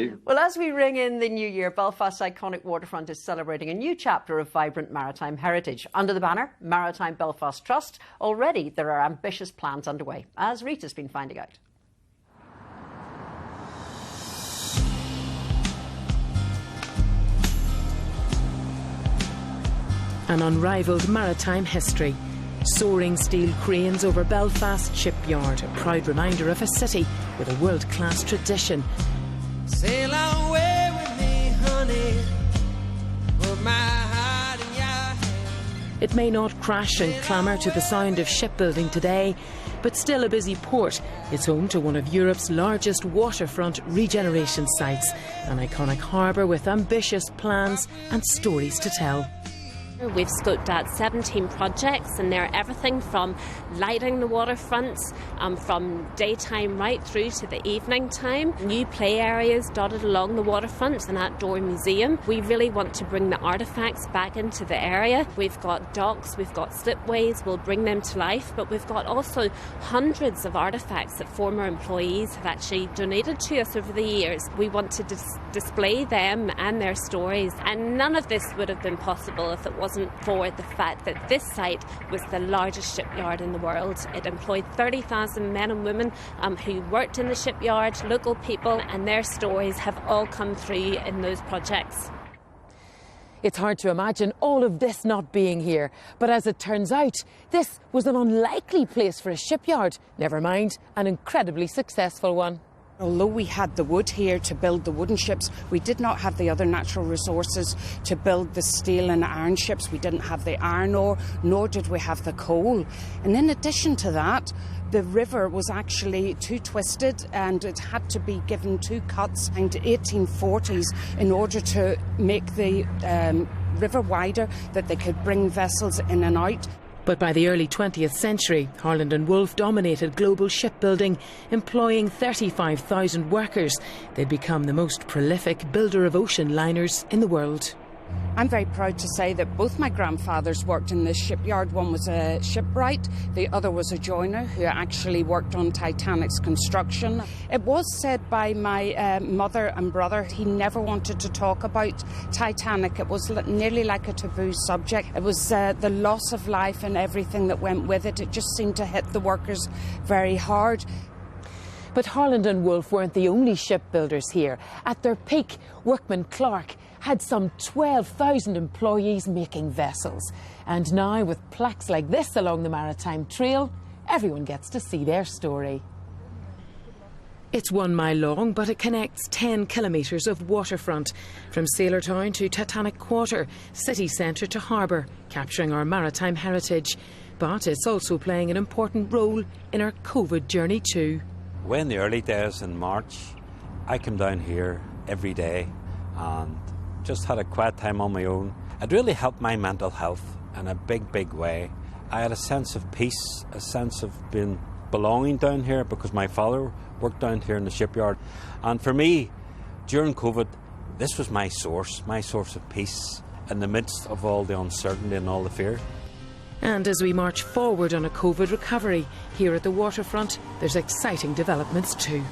you. Well, as we ring in the new year, Belfast's iconic waterfront is celebrating a new chapter of vibrant maritime heritage. Under the banner, Maritime Belfast Trust, already there are ambitious plans underway, as Rita's been finding out. An unrivalled maritime history. Soaring steel cranes over Belfast shipyard, a proud reminder of a city with a world-class tradition. Sail away with me, honey, put my heart in your hand. It may not crash and clamour to the sound of shipbuilding today, but still a busy port. It's home to one of Europe's largest waterfront regeneration sites, an iconic harbour with ambitious plans and stories to tell. We've scoped out 17 projects, and they're everything from lighting the waterfront, from daytime right through to the evening time. New play areas dotted along the waterfront, an outdoor museum. We really want to bring the artefacts back into the area. We've got docks, we've got slipways, we'll bring them to life, but we've got also hundreds of artefacts that former employees have actually donated to us over the years. We want to display them and their stories, and none of this would have been possible if it wasn't for the fact that this site was the largest shipyard in the world. It employed 30,000 men and women who worked in the shipyard, local people, and their stories have all come through in those projects. It's hard to imagine all of this not being here, but as it turns out, this was an unlikely place for a shipyard. Never mind, an incredibly successful one. Although we had the wood here to build the wooden ships, we did not have the other natural resources to build the steel and iron ships. We didn't have the iron ore, nor did we have the coal. And in addition to that, the river was actually too twisted and it had to be given two cuts in the 1840s in order to make the river wider, that they could bring vessels in and out. But by the early 20th century, Harland and Wolff dominated global shipbuilding, employing 35,000 workers. They'd become the most prolific builder of ocean liners in the world. I'm very proud to say that both my grandfathers worked in this shipyard. One was a shipwright, the other was a joiner who actually worked on Titanic's construction. It was said by my mother and brother he never wanted to talk about Titanic. It was nearly like a taboo subject. It was the loss of life and everything that went with it. It just seemed to hit the workers very hard. But Harland and Wolff weren't the only shipbuilders here. At their peak, Workman Clark had some 12,000 employees making vessels. And now, with plaques like this along the Maritime Trail, everyone gets to see their story. It's 1 mile long, but it connects 10 kilometres of waterfront, from Sailortown to Titanic Quarter, city centre to harbour, capturing our maritime heritage. But it's also playing an important role in our COVID journey too. When in the early days in March, I came down here every day and just had a quiet time on my own. It really helped my mental health in a big way. I had a sense of peace, a sense of belonging down here, because my father worked down here in the shipyard. And for me, during COVID, this was my source of peace in the midst of all the uncertainty and all the fear. And as we march forward on a COVID recovery, here at the waterfront, there's exciting developments too.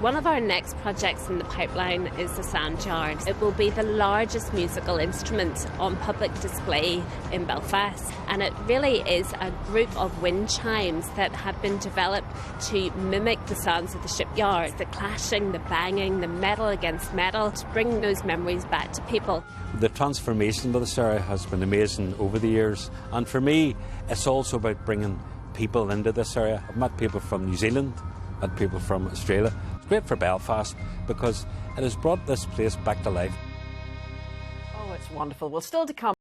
One of our next projects in the pipeline is the Sand Yard. It will be the largest musical instrument on public display in Belfast, and it really is a group of wind chimes that have been developed to mimic the sounds of the shipyard, the clashing, the banging, the metal against metal, to bring those memories back to people. The transformation of this area has been amazing over the years, and for me it's also about bringing people into this area. I've met people from New Zealand, met people from Australia. It's great for Belfast because it has brought this place back to life. Oh, it's wonderful. Well, still to come.